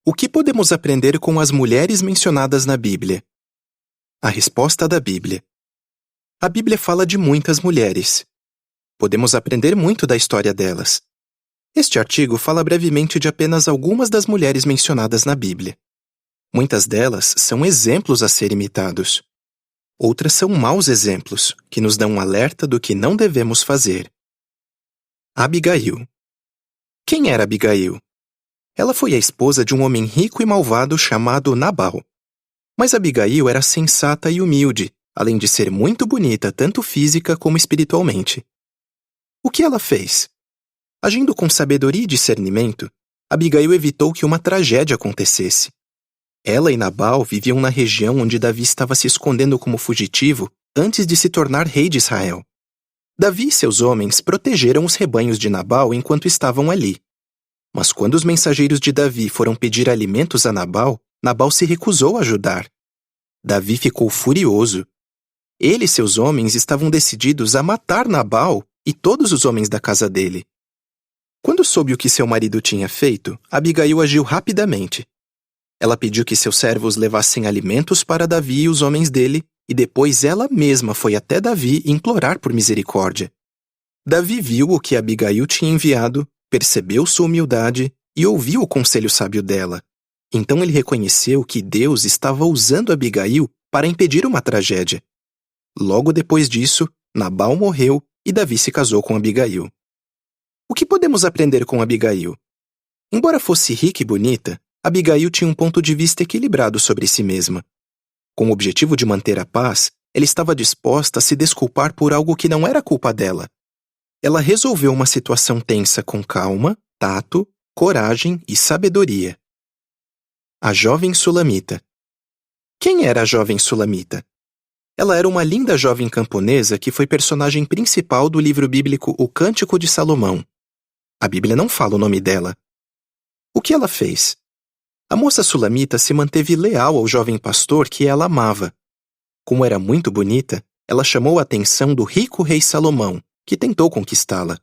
O que podemos aprender com as mulheres mencionadas na Bíblia? A resposta da Bíblia. A Bíblia fala de muitas mulheres. Podemos aprender muito da história delas. Este artigo fala brevemente de apenas algumas das mulheres mencionadas na Bíblia. Muitas delas são exemplos a ser imitados. Outras são maus exemplos, que nos dão um alerta do que não devemos fazer. Abigail. Quem era Abigail? Ela foi a esposa de um homem rico e malvado chamado Nabal. Mas Abigail era sensata e humilde, além de ser muito bonita tanto física como espiritualmente. O que ela fez? Agindo com sabedoria e discernimento, Abigail evitou que uma tragédia acontecesse. Ela e Nabal viviam na região onde Davi estava se escondendo como fugitivo antes de se tornar rei de Israel. Davi e seus homens protegeram os rebanhos de Nabal enquanto estavam ali. Mas quando os mensageiros de Davi foram pedir alimentos a Nabal, Nabal se recusou a ajudar. Davi ficou furioso. Ele e seus homens estavam decididos a matar Nabal e todos os homens da casa dele. Quando soube o que seu marido tinha feito, Abigail agiu rapidamente. Ela pediu que seus servos levassem alimentos para Davi e os homens dele, e depois ela mesma foi até Davi implorar por misericórdia. Davi viu o que Abigail tinha enviado, percebeu sua humildade e ouviu o conselho sábio dela. Então ele reconheceu que Deus estava usando Abigail para impedir uma tragédia. Logo depois disso, Nabal morreu e Davi se casou com Abigail. O que podemos aprender com Abigail? Embora fosse rica e bonita, Abigail tinha um ponto de vista equilibrado sobre si mesma. Com o objetivo de manter a paz, ela estava disposta a se desculpar por algo que não era culpa dela. Ela resolveu uma situação tensa com calma, tato, coragem e sabedoria. A jovem sulamita. Quem era a jovem sulamita? Ela era uma linda jovem camponesa que foi personagem principal do livro bíblico O Cântico de Salomão. A Bíblia não fala o nome dela. O que ela fez? A moça sulamita se manteve leal ao jovem pastor que ela amava. Como era muito bonita, ela chamou a atenção do rico rei Salomão, que tentou conquistá-la.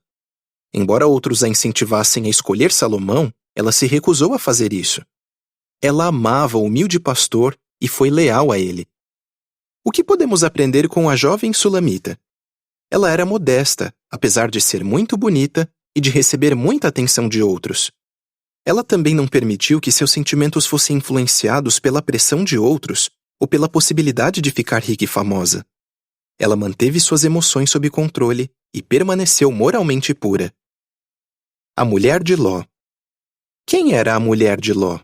Embora outros a incentivassem a escolher Salomão, ela se recusou a fazer isso. Ela amava o humilde pastor e foi leal a ele. O que podemos aprender com a jovem sulamita? Ela era modesta, apesar de ser muito bonita e de receber muita atenção de outros. Ela também não permitiu que seus sentimentos fossem influenciados pela pressão de outros ou pela possibilidade de ficar rica e famosa. Ela manteve suas emoções sob controle e permaneceu moralmente pura. A mulher de Ló. Quem era a mulher de Ló?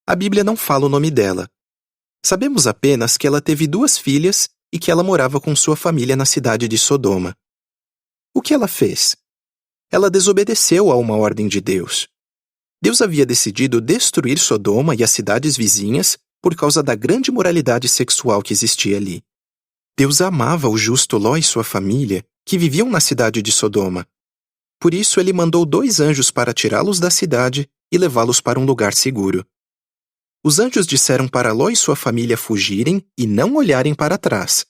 A Bíblia não fala o nome dela. Sabemos apenas que ela teve 2 filhas e que ela morava com sua família na cidade de Sodoma. O que ela fez? Ela desobedeceu a uma ordem de Deus. Deus havia decidido destruir Sodoma e as cidades vizinhas por causa da grande imoralidade sexual que existia ali. Deus amava o justo Ló e sua família, que viviam na cidade de Sodoma. Por isso ele mandou 2 anjos para tirá-los da cidade e levá-los para um lugar seguro. Os anjos disseram para Ló e sua família fugirem e não olharem para trás.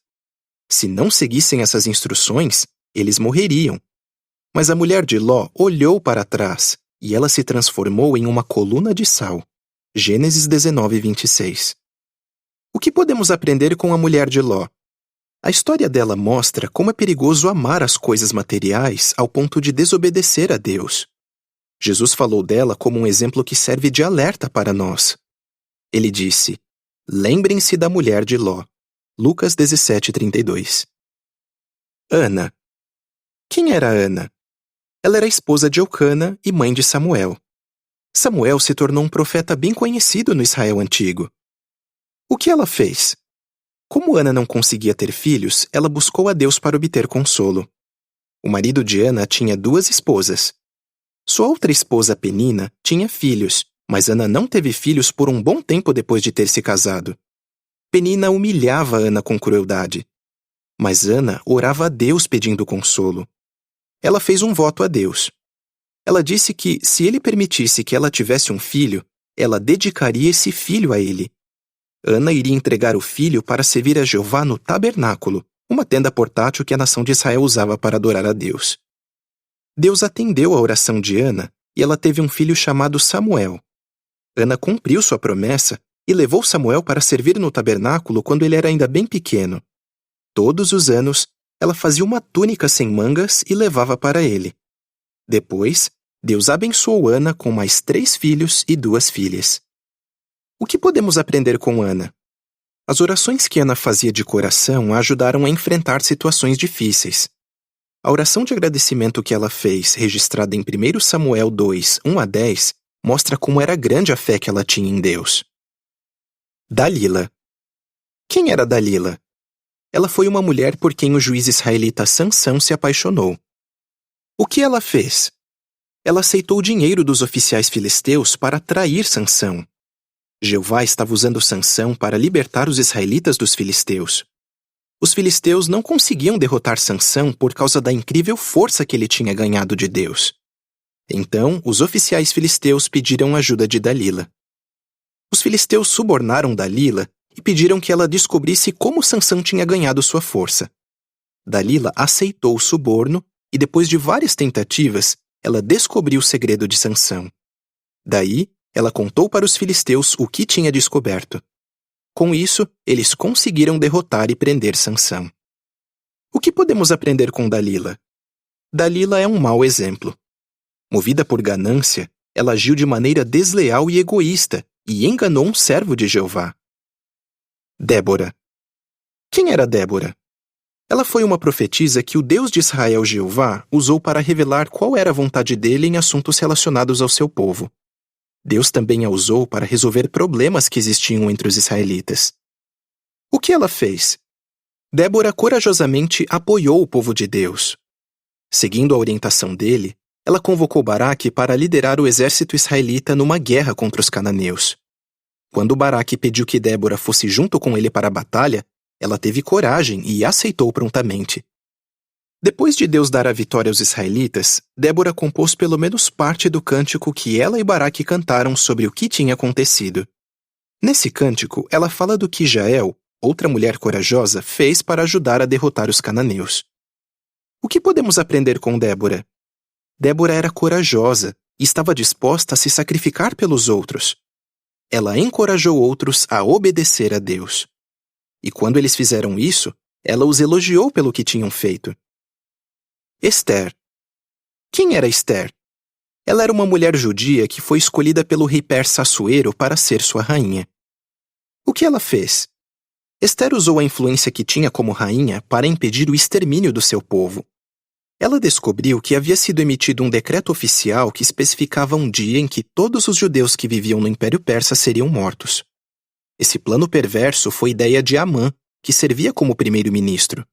Se não seguissem essas instruções, eles morreriam. Mas a mulher de Ló olhou para trás e ela se transformou em uma coluna de sal. Gênesis 19, 26. O que podemos aprender com a mulher de Ló? A história dela mostra como é perigoso amar as coisas materiais ao ponto de desobedecer a Deus. Jesus falou dela como um exemplo que serve de alerta para nós. Ele disse: "Lembrem-se da mulher de Ló." Lucas 17:32. Ana. Quem era Ana? Ela era a esposa de Eucana e mãe de Samuel. Samuel se tornou um profeta bem conhecido no Israel antigo. O que ela fez? Como Ana não conseguia ter filhos, ela buscou a Deus para obter consolo. O marido de Ana tinha 2 esposas. Sua outra esposa, Penina, tinha filhos, mas Ana não teve filhos por um bom tempo depois de ter se casado. Penina humilhava Ana com crueldade. Mas Ana orava a Deus pedindo consolo. Ela fez um voto a Deus. Ela disse que, se ele permitisse que ela tivesse um filho, ela dedicaria esse filho a ele. Ana iria entregar o filho para servir a Jeová no tabernáculo, uma tenda portátil que a nação de Israel usava para adorar a Deus. Deus atendeu a oração de Ana e ela teve um filho chamado Samuel. Ana cumpriu sua promessa e levou Samuel para servir no tabernáculo quando ele era ainda bem pequeno. Todos os anos, ela fazia uma túnica sem mangas e levava para ele. Depois, Deus abençoou Ana com mais 3 filhos e 2 filhas. O que podemos aprender com Ana? As orações que Ana fazia de coração a ajudaram a enfrentar situações difíceis. A oração de agradecimento que ela fez, registrada em 1 Samuel 2, 1-10, mostra como era grande a fé que ela tinha em Deus. Dalila. Quem era Dalila? Ela foi uma mulher por quem o juiz israelita Sansão se apaixonou. O que ela fez? Ela aceitou o dinheiro dos oficiais filisteus para trair Sansão. Jeová estava usando Sansão para libertar os israelitas dos filisteus. Os filisteus não conseguiam derrotar Sansão por causa da incrível força que ele tinha ganhado de Deus. Então, os oficiais filisteus pediram ajuda de Dalila. Os filisteus subornaram Dalila e pediram que ela descobrisse como Sansão tinha ganhado sua força. Dalila aceitou o suborno e, depois de várias tentativas, ela descobriu o segredo de Sansão. Daí, ela contou para os filisteus o que tinha descoberto. Com isso, eles conseguiram derrotar e prender Sansão. O que podemos aprender com Dalila? Dalila é um mau exemplo. Movida por ganância, ela agiu de maneira desleal e egoísta e enganou um servo de Jeová. Débora. Quem era Débora? Ela foi uma profetisa que o Deus de Israel, Jeová, usou para revelar qual era a vontade dele em assuntos relacionados ao seu povo. Deus também a usou para resolver problemas que existiam entre os israelitas. O que ela fez? Débora corajosamente apoiou o povo de Deus. Seguindo a orientação dele, ela convocou Baraque para liderar o exército israelita numa guerra contra os cananeus. Quando Baraque pediu que Débora fosse junto com ele para a batalha, ela teve coragem e aceitou prontamente. Depois de Deus dar a vitória aos israelitas, Débora compôs pelo menos parte do cântico que ela e Baraque cantaram sobre o que tinha acontecido. Nesse cântico, ela fala do que Jael, outra mulher corajosa, fez para ajudar a derrotar os cananeus. O que podemos aprender com Débora? Débora era corajosa e estava disposta a se sacrificar pelos outros. Ela encorajou outros a obedecer a Deus. E quando eles fizeram isso, ela os elogiou pelo que tinham feito. Ester. Quem era Ester? Ela era uma mulher judia que foi escolhida pelo rei persa Assuero para ser sua rainha. O que ela fez? Ester usou a influência que tinha como rainha para impedir o extermínio do seu povo. Ela descobriu que havia sido emitido um decreto oficial que especificava um dia em que todos os judeus que viviam no Império Persa seriam mortos. Esse plano perverso foi ideia de Amã, que servia como primeiro-ministro.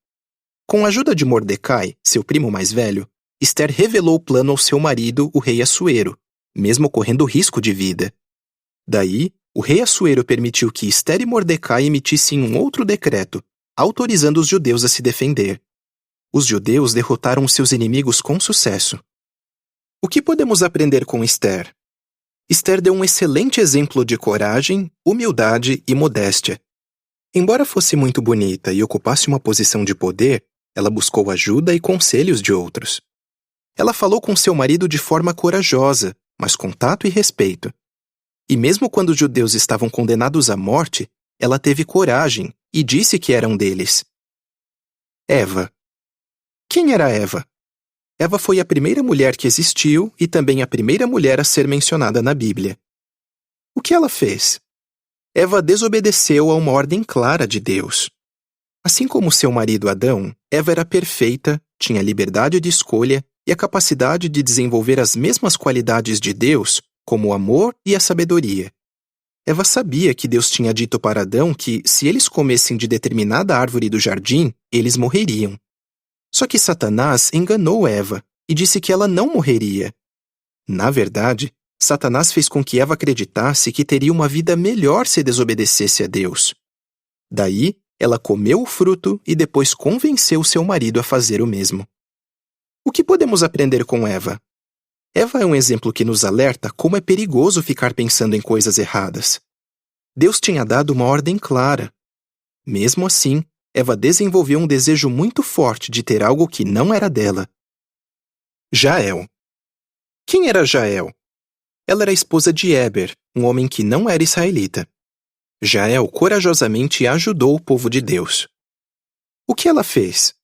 Com a ajuda de Mordecai, seu primo mais velho, Ester revelou o plano ao seu marido, o rei Assuero, mesmo correndo risco de vida. Daí, o rei Assuero permitiu que Ester e Mordecai emitissem um outro decreto, autorizando os judeus a se defender. Os judeus derrotaram seus inimigos com sucesso. O que podemos aprender com Ester? Ester deu um excelente exemplo de coragem, humildade e modéstia. Embora fosse muito bonita e ocupasse uma posição de poder, ela buscou ajuda e conselhos de outros. Ela falou com seu marido de forma corajosa, mas com tato e respeito. E mesmo quando os judeus estavam condenados à morte, ela teve coragem e disse que era um deles. Eva. Quem era Eva? Eva foi a primeira mulher que existiu e também a primeira mulher a ser mencionada na Bíblia. O que ela fez? Eva desobedeceu a uma ordem clara de Deus. Assim como seu marido Adão, Eva era perfeita, tinha liberdade de escolha e a capacidade de desenvolver as mesmas qualidades de Deus, como o amor e a sabedoria. Eva sabia que Deus tinha dito para Adão que, se eles comessem de determinada árvore do jardim, eles morreriam. Só que Satanás enganou Eva e disse que ela não morreria. Na verdade, Satanás fez com que Eva acreditasse que teria uma vida melhor se desobedecesse a Deus. Daí, ela comeu o fruto e depois convenceu seu marido a fazer o mesmo. O que podemos aprender com Eva? Eva é um exemplo que nos alerta como é perigoso ficar pensando em coisas erradas. Deus tinha dado uma ordem clara. Mesmo assim, Eva desenvolveu um desejo muito forte de ter algo que não era dela. Jael. Quem era Jael? Ela era esposa de Éber, um homem que não era israelita. Jael corajosamente ajudou o povo de Deus. O que ela fez?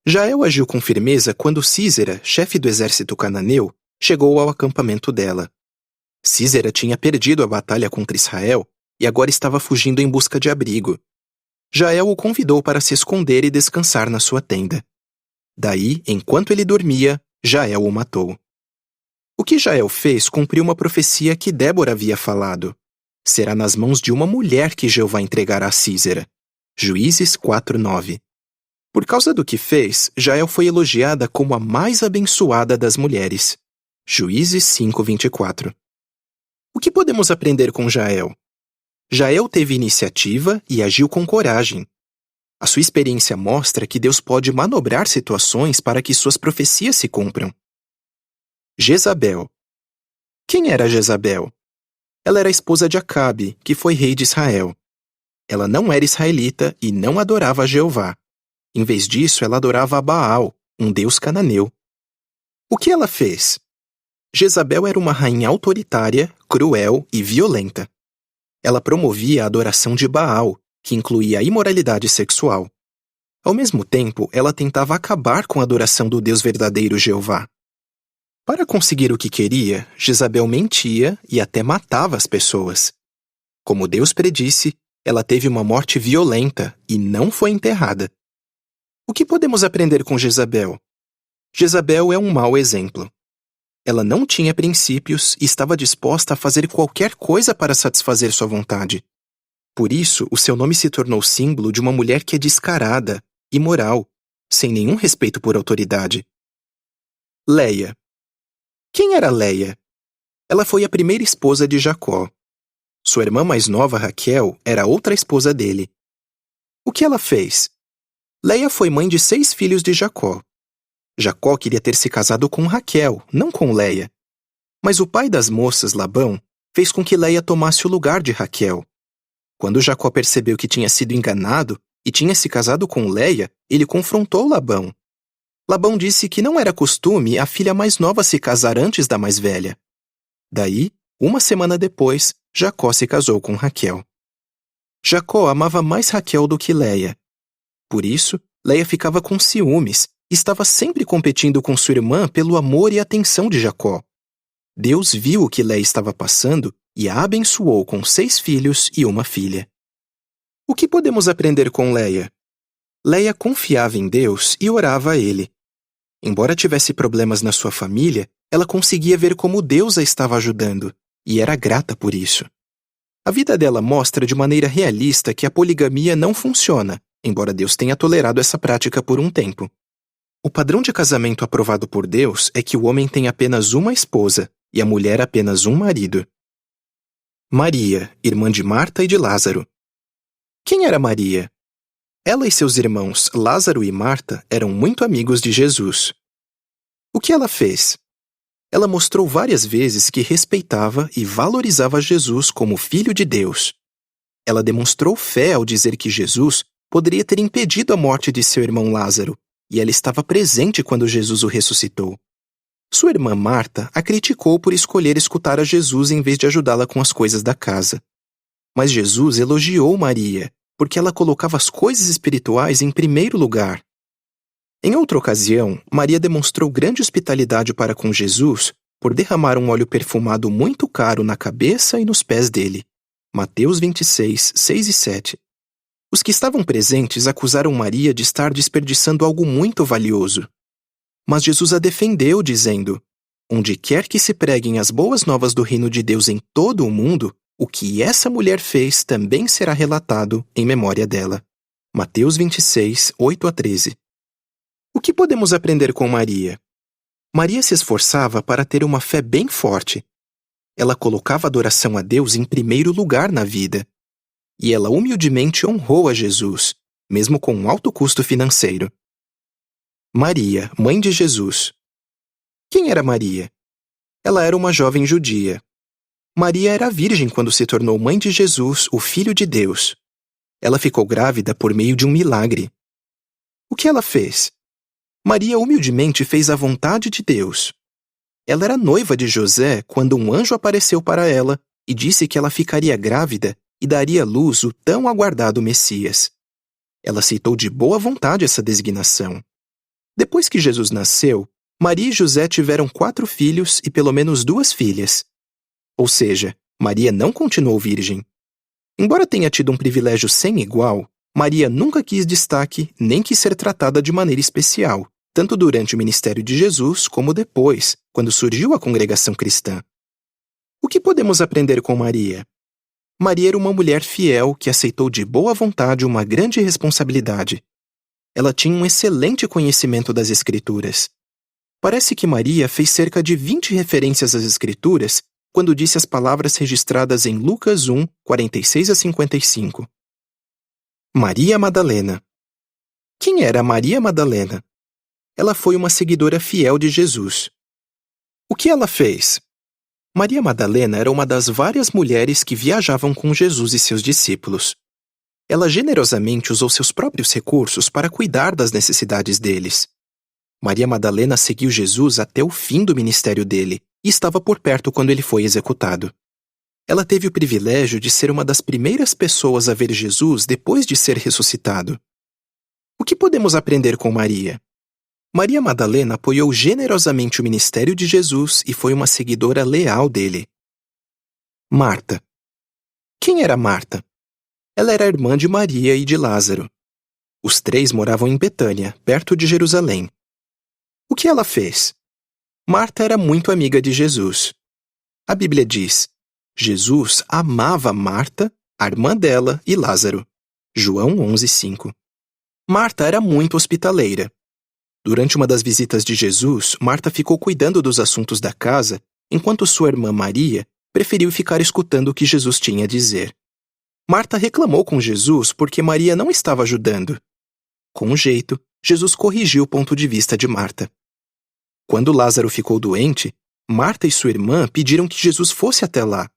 Jael agiu com firmeza quando Sísera, chefe do exército cananeu, chegou ao acampamento dela. Sísera tinha perdido a batalha contra Israel e agora estava fugindo em busca de abrigo. Jael o convidou para se esconder e descansar na sua tenda. Daí, enquanto ele dormia, Jael o matou. O que Jael fez cumpriu uma profecia que Débora havia falado. Será nas mãos de uma mulher que Jeová entregará a Sísera. Juízes 4:9. Por causa do que fez, Jael foi elogiada como a mais abençoada das mulheres. Juízes 5:24. O que podemos aprender com Jael? Jael teve iniciativa e agiu com coragem. A sua experiência mostra que Deus pode manobrar situações para que suas profecias se cumpram. Jezabel. Quem era Jezabel? Ela era a esposa de Acabe, que foi rei de Israel. Ela não era israelita e não adorava a Jeová. Em vez disso, ela adorava a Baal, um deus cananeu. O que ela fez? Jezabel era uma rainha autoritária, cruel e violenta. Ela promovia a adoração de Baal, que incluía a imoralidade sexual. Ao mesmo tempo, ela tentava acabar com a adoração do Deus verdadeiro Jeová. Para conseguir o que queria, Jezabel mentia e até matava as pessoas. Como Deus predisse, ela teve uma morte violenta e não foi enterrada. O que podemos aprender com Jezabel? Jezabel é um mau exemplo. Ela não tinha princípios e estava disposta a fazer qualquer coisa para satisfazer sua vontade. Por isso, o seu nome se tornou símbolo de uma mulher que é descarada, imoral, sem nenhum respeito por autoridade. Leia. Quem era Leia? Ela foi a primeira esposa de Jacó. Sua irmã mais nova, Raquel, era outra esposa dele. O que ela fez? Leia foi mãe de 6 filhos de Jacó. Jacó queria ter se casado com Raquel, não com Leia. Mas o pai das moças, Labão, fez com que Leia tomasse o lugar de Raquel. Quando Jacó percebeu que tinha sido enganado e tinha se casado com Leia, ele confrontou Labão. Labão disse que não era costume a filha mais nova se casar antes da mais velha. Daí, uma semana depois, Jacó se casou com Raquel. Jacó amava mais Raquel do que Leia. Por isso, Leia ficava com ciúmes e estava sempre competindo com sua irmã pelo amor e atenção de Jacó. Deus viu o que Leia estava passando e a abençoou com 6 filhos e uma filha. O que podemos aprender com Leia? Leia confiava em Deus e orava a Ele. Embora tivesse problemas na sua família, ela conseguia ver como Deus a estava ajudando, e era grata por isso. A vida dela mostra de maneira realista que a poligamia não funciona, embora Deus tenha tolerado essa prática por um tempo. O padrão de casamento aprovado por Deus é que o homem tem apenas uma esposa e a mulher apenas um marido. Maria, irmã de Marta e de Lázaro. Quem era Maria? Ela e seus irmãos Lázaro e Marta eram muito amigos de Jesus. O que ela fez? Ela mostrou várias vezes que respeitava e valorizava Jesus como Filho de Deus. Ela demonstrou fé ao dizer que Jesus poderia ter impedido a morte de seu irmão Lázaro, e ela estava presente quando Jesus o ressuscitou. Sua irmã Marta a criticou por escolher escutar a Jesus em vez de ajudá-la com as coisas da casa. Mas Jesus elogiou Maria, porque ela colocava as coisas espirituais em primeiro lugar. Em outra ocasião, Maria demonstrou grande hospitalidade para com Jesus por derramar um óleo perfumado muito caro na cabeça e nos pés dele. Mateus 26, 6 e 7. Os que estavam presentes acusaram Maria de estar desperdiçando algo muito valioso. Mas Jesus a defendeu, dizendo: "Onde quer que se preguem as boas novas do reino de Deus em todo o mundo, o que essa mulher fez também será relatado em memória dela." Mateus 26, 8 a 13. O que podemos aprender com Maria? Maria se esforçava para ter uma fé bem forte. Ela colocava a adoração a Deus em primeiro lugar na vida. E ela humildemente honrou a Jesus, mesmo com um alto custo financeiro. Maria, mãe de Jesus. Quem era Maria? Ela era uma jovem judia. Maria era virgem quando se tornou mãe de Jesus, o Filho de Deus. Ela ficou grávida por meio de um milagre. O que ela fez? Maria humildemente fez a vontade de Deus. Ela era noiva de José quando um anjo apareceu para ela e disse que ela ficaria grávida e daria à luz o tão aguardado Messias. Ela aceitou de boa vontade essa designação. Depois que Jesus nasceu, Maria e José tiveram 4 filhos e pelo menos 2 filhas. Ou seja, Maria não continuou virgem. Embora tenha tido um privilégio sem igual, Maria nunca quis destaque nem quis ser tratada de maneira especial, tanto durante o ministério de Jesus como depois, quando surgiu a congregação cristã. O que podemos aprender com Maria? Maria era uma mulher fiel que aceitou de boa vontade uma grande responsabilidade. Ela tinha um excelente conhecimento das Escrituras. Parece que Maria fez cerca de 20 referências às Escrituras quando disse as palavras registradas em Lucas 1, 46 a 55. Maria Madalena. Quem era Maria Madalena? Ela foi uma seguidora fiel de Jesus. O que ela fez? Maria Madalena era uma das várias mulheres que viajavam com Jesus e seus discípulos. Ela generosamente usou seus próprios recursos para cuidar das necessidades deles. Maria Madalena seguiu Jesus até o fim do ministério dele e estava por perto quando ele foi executado. Ela teve o privilégio de ser uma das primeiras pessoas a ver Jesus depois de ser ressuscitado. O que podemos aprender com Maria? Maria Madalena apoiou generosamente o ministério de Jesus e foi uma seguidora leal dele. Marta. Quem era Marta? Ela era irmã de Maria e de Lázaro. Os 3 moravam em Betânia, perto de Jerusalém. O que ela fez? Marta era muito amiga de Jesus. A Bíblia diz: Jesus amava Marta, a irmã dela e Lázaro. João 11:5. Marta era muito hospitaleira. Durante uma das visitas de Jesus, Marta ficou cuidando dos assuntos da casa, enquanto sua irmã Maria preferiu ficar escutando o que Jesus tinha a dizer. Marta reclamou com Jesus porque Maria não estava ajudando. Com um jeito, Jesus corrigiu o ponto de vista de Marta. Quando Lázaro ficou doente, Marta e sua irmã pediram que Jesus fosse até lá.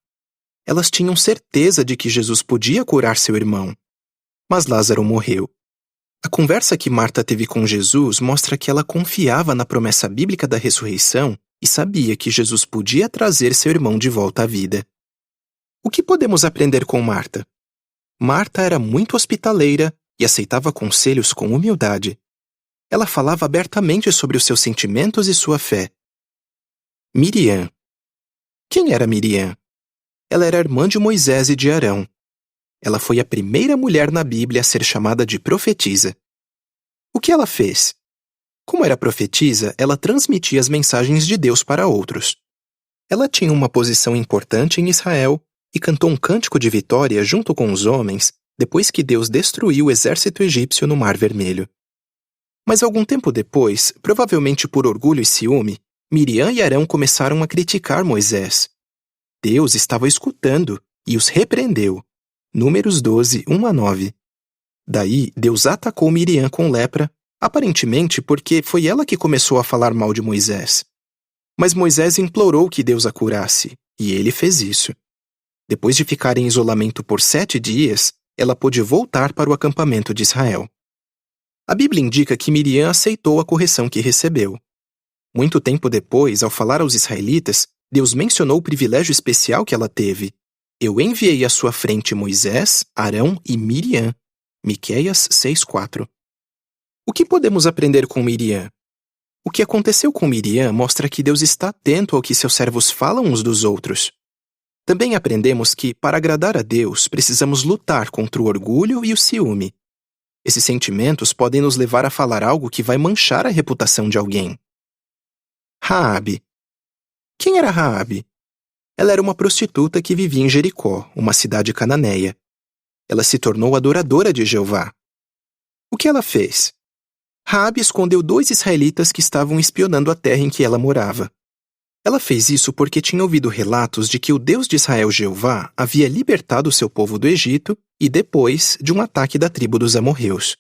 Elas tinham certeza de que Jesus podia curar seu irmão. Mas Lázaro morreu. A conversa que Marta teve com Jesus mostra que ela confiava na promessa bíblica da ressurreição e sabia que Jesus podia trazer seu irmão de volta à vida. O que podemos aprender com Marta? Marta era muito hospitaleira e aceitava conselhos com humildade. Ela falava abertamente sobre os seus sentimentos e sua fé. Miriam. Quem era Miriam? Ela era irmã de Moisés e de Arão. Ela foi a primeira mulher na Bíblia a ser chamada de profetisa. O que ela fez? Como era profetisa, ela transmitia as mensagens de Deus para outros. Ela tinha uma posição importante em Israel e cantou um cântico de vitória junto com os homens depois que Deus destruiu o exército egípcio no Mar Vermelho. Mas algum tempo depois, provavelmente por orgulho e ciúme, Miriam e Arão começaram a criticar Moisés. Deus estava escutando e os repreendeu. Números 12, 1-9. Daí, Deus atacou Miriam com lepra, aparentemente porque foi ela que começou a falar mal de Moisés. Mas Moisés implorou que Deus a curasse, e ele fez isso. Depois de ficar em isolamento por 7 dias, ela pôde voltar para o acampamento de Israel. A Bíblia indica que Miriam aceitou a correção que recebeu. Muito tempo depois, ao falar aos israelitas, Deus mencionou o privilégio especial que ela teve. Eu enviei à sua frente Moisés, Arão e Miriam. Miqueias 6:4. O que podemos aprender com Miriam? O que aconteceu com Miriam mostra que Deus está atento ao que seus servos falam uns dos outros. Também aprendemos que, para agradar a Deus, precisamos lutar contra o orgulho e o ciúme. Esses sentimentos podem nos levar a falar algo que vai manchar a reputação de alguém. Raabe. Quem era Raabe? Ela era uma prostituta que vivia em Jericó, uma cidade cananeia. Ela se tornou adoradora de Jeová. O que ela fez? Raabe escondeu 2 israelitas que estavam espionando a terra em que ela morava. Ela fez isso porque tinha ouvido relatos de que o Deus de Israel, Jeová, havia libertado seu povo do Egito e depois de um ataque da tribo dos amorreus.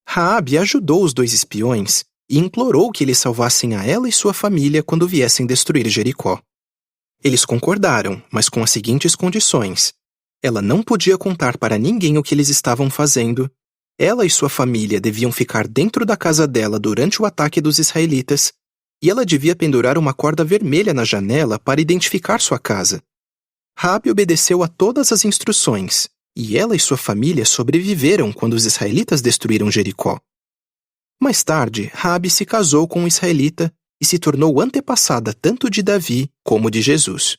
Raabe ajudou os 2 espiões e implorou que eles salvassem a ela e sua família quando viessem destruir Jericó. Eles concordaram, mas com as seguintes condições. Ela não podia contar para ninguém o que eles estavam fazendo. Ela e sua família deviam ficar dentro da casa dela durante o ataque dos israelitas. e ela devia pendurar uma corda vermelha na janela para identificar sua casa. Raabe obedeceu a todas as instruções, e ela e sua família sobreviveram quando os israelitas destruíram Jericó. Mais tarde, Raabe se casou com um israelita e se tornou antepassada tanto de Davi como de Jesus.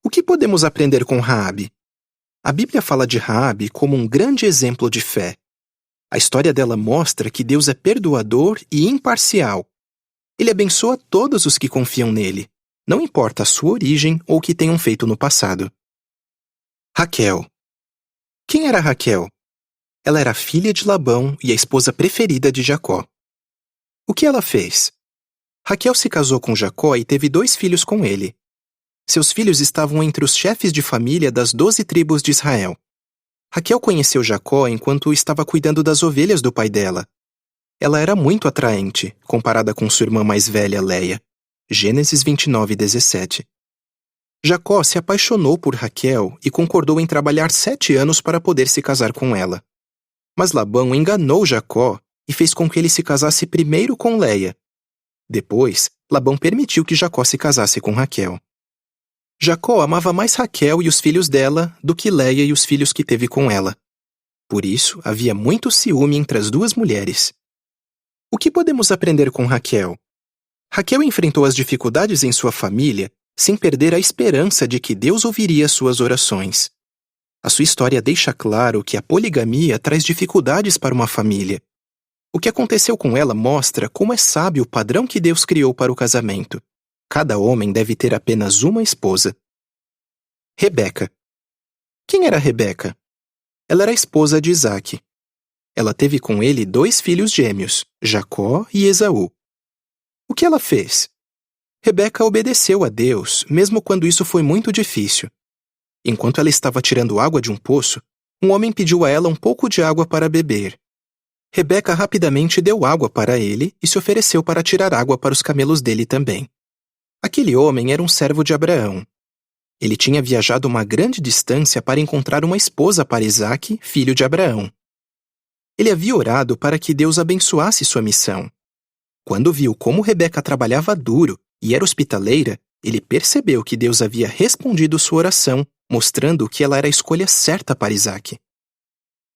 O que podemos aprender com Raabe? A Bíblia fala de Raabe como um grande exemplo de fé. A história dela mostra que Deus é perdoador e imparcial. Ele abençoa todos os que confiam nele, não importa a sua origem ou o que tenham feito no passado. Raquel. Quem era Raquel? Ela era filha de Labão e a esposa preferida de Jacó. O que ela fez? Raquel se casou com Jacó e teve 2 filhos com ele. Seus filhos estavam entre os chefes de família das 12 tribos de Israel. Raquel conheceu Jacó enquanto estava cuidando das ovelhas do pai dela. Ela era muito atraente, comparada com sua irmã mais velha, Leia. Gênesis 29:17. Jacó se apaixonou por Raquel e concordou em trabalhar 7 anos para poder se casar com ela. Mas Labão enganou Jacó e fez com que ele se casasse primeiro com Leia. Depois, Labão permitiu que Jacó se casasse com Raquel. Jacó amava mais Raquel e os filhos dela do que Leia e os filhos que teve com ela. Por isso, havia muito ciúme entre as 2 mulheres. O que podemos aprender com Raquel? Raquel enfrentou as dificuldades em sua família sem perder a esperança de que Deus ouviria suas orações. A sua história deixa claro que a poligamia traz dificuldades para uma família. O que aconteceu com ela mostra como é sábio o padrão que Deus criou para o casamento. Cada homem deve ter apenas uma esposa. Rebeca. Quem era Rebeca? Ela era a esposa de Isaque. Ela teve com ele 2 filhos gêmeos, Jacó e Esaú. O que ela fez? Rebeca obedeceu a Deus, mesmo quando isso foi muito difícil. Enquanto ela estava tirando água de um poço, um homem pediu a ela um pouco de água para beber. Rebeca rapidamente deu água para ele e se ofereceu para tirar água para os camelos dele também. Aquele homem era um servo de Abraão. Ele tinha viajado uma grande distância para encontrar uma esposa para Isaque, filho de Abraão. Ele havia orado para que Deus abençoasse sua missão. Quando viu como Rebeca trabalhava duro e era hospitaleira, ele percebeu que Deus havia respondido sua oração, mostrando que ela era a escolha certa para Isaque.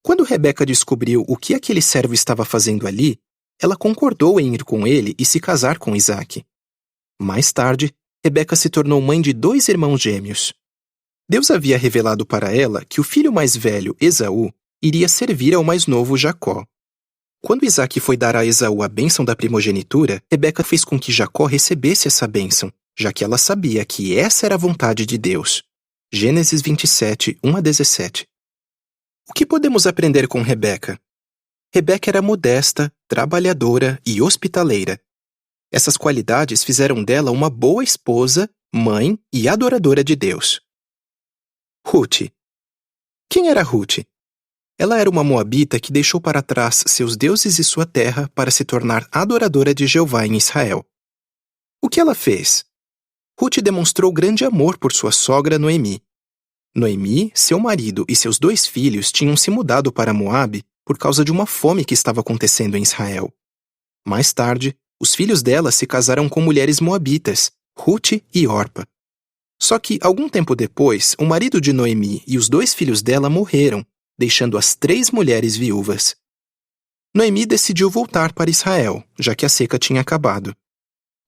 Quando Rebeca descobriu o que aquele servo estava fazendo ali, ela concordou em ir com ele e se casar com Isaque. Mais tarde, Rebeca se tornou mãe de 2 irmãos gêmeos. Deus havia revelado para ela que o filho mais velho, Esaú, iria servir ao mais novo Jacó. Quando Isaque foi dar a Esaú a bênção da primogenitura, Rebeca fez com que Jacó recebesse essa bênção, já que ela sabia que essa era a vontade de Deus. Gênesis 27, 1-17. O que podemos aprender com Rebeca? Rebeca era modesta, trabalhadora e hospitaleira. Essas qualidades fizeram dela uma boa esposa, mãe e adoradora de Deus. Ruth. Quem era Ruth? Ela era uma moabita que deixou para trás seus deuses e sua terra para se tornar adoradora de Jeová em Israel. O que ela fez? Ruth demonstrou grande amor por sua sogra Noemi. Noemi, seu marido e seus 2 filhos tinham se mudado para Moabe por causa de uma fome que estava acontecendo em Israel. Mais tarde, os filhos dela se casaram com mulheres moabitas, Ruth e Orpa. Só que, algum tempo depois, o marido de Noemi e os 2 filhos dela morreram, deixando as 3 mulheres viúvas. Noemi decidiu voltar para Israel, já que a seca tinha acabado.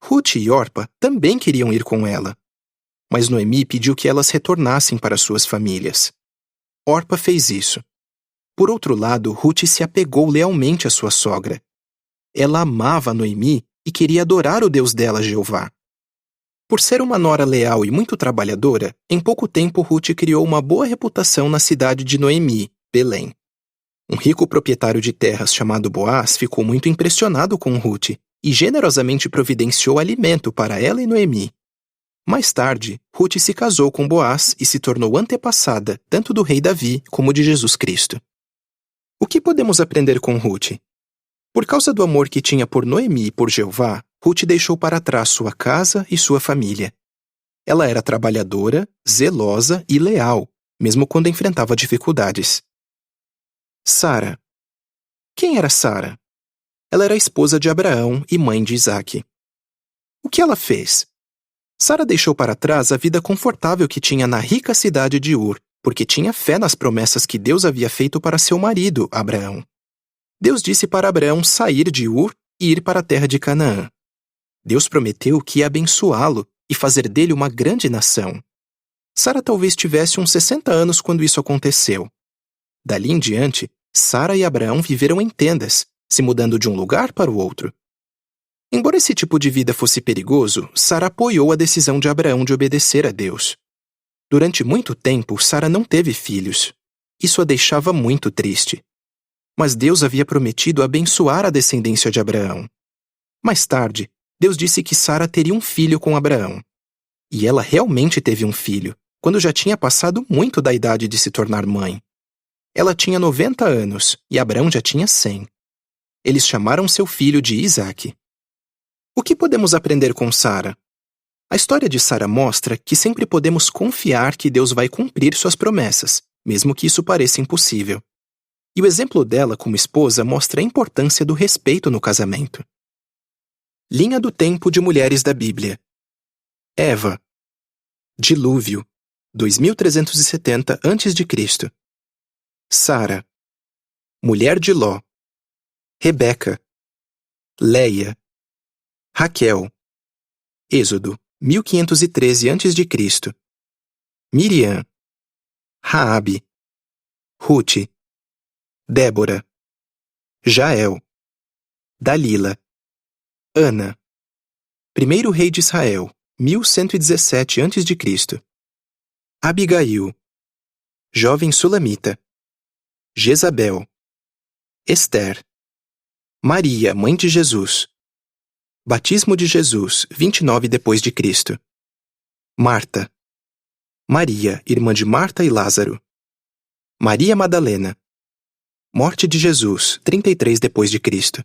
Ruth e Orpa também queriam ir com ela. Mas Noemi pediu que elas retornassem para suas famílias. Orpa fez isso. Por outro lado, Ruth se apegou lealmente à sua sogra. Ela amava Noemi e queria adorar o Deus dela, Jeová. Por ser uma nora leal e muito trabalhadora, em pouco tempo Ruth criou uma boa reputação na cidade de Noemi, Belém. Um rico proprietário de terras chamado Boaz ficou muito impressionado com Ruth e generosamente providenciou alimento para ela e Noemi. Mais tarde, Ruth se casou com Boaz e se tornou antepassada tanto do rei Davi como de Jesus Cristo. O que podemos aprender com Ruth? Por causa do amor que tinha por Noemi e por Jeová, Ruth deixou para trás sua casa e sua família. Ela era trabalhadora, zelosa e leal, mesmo quando enfrentava dificuldades. Sara. Quem era Sara? Ela era a esposa de Abraão e mãe de Isaque. O que ela fez? Sara deixou para trás a vida confortável que tinha na rica cidade de Ur, porque tinha fé nas promessas que Deus havia feito para seu marido, Abraão. Deus disse para Abraão sair de Ur e ir para a terra de Canaã. Deus prometeu que ia abençoá-lo e fazer dele uma grande nação. Sara talvez tivesse uns 60 anos quando isso aconteceu. Dali em diante, Sara e Abraão viveram em tendas, se mudando de um lugar para o outro. Embora esse tipo de vida fosse perigoso, Sara apoiou a decisão de Abraão de obedecer a Deus. Durante muito tempo, Sara não teve filhos. Isso a deixava muito triste. Mas Deus havia prometido abençoar a descendência de Abraão. Mais tarde, Deus disse que Sara teria um filho com Abraão. E ela realmente teve um filho, quando já tinha passado muito da idade de se tornar mãe. Ela tinha 90 anos e Abraão já tinha 100. Eles chamaram seu filho de Isaque. O que podemos aprender com Sara? A história de Sara mostra que sempre podemos confiar que Deus vai cumprir suas promessas, mesmo que isso pareça impossível. E o exemplo dela como esposa mostra a importância do respeito no casamento. Linha do tempo de mulheres da Bíblia. Eva. Dilúvio, 2370 a.C. Sara. Mulher de Ló. Rebeca. Leia. Raquel. Êxodo, 1513 a.C. Miriam. Raabe. Rute. Débora. Jael. Dalila. Ana. Primeiro rei de Israel, 1117 a.C. Abigail. Jovem sulamita. Jezabel. Esther. Maria, mãe de Jesus. Batismo de Jesus, 29 d.C. Marta. Maria, irmã de Marta e Lázaro. Maria Madalena. Morte de Jesus, 33 d.C.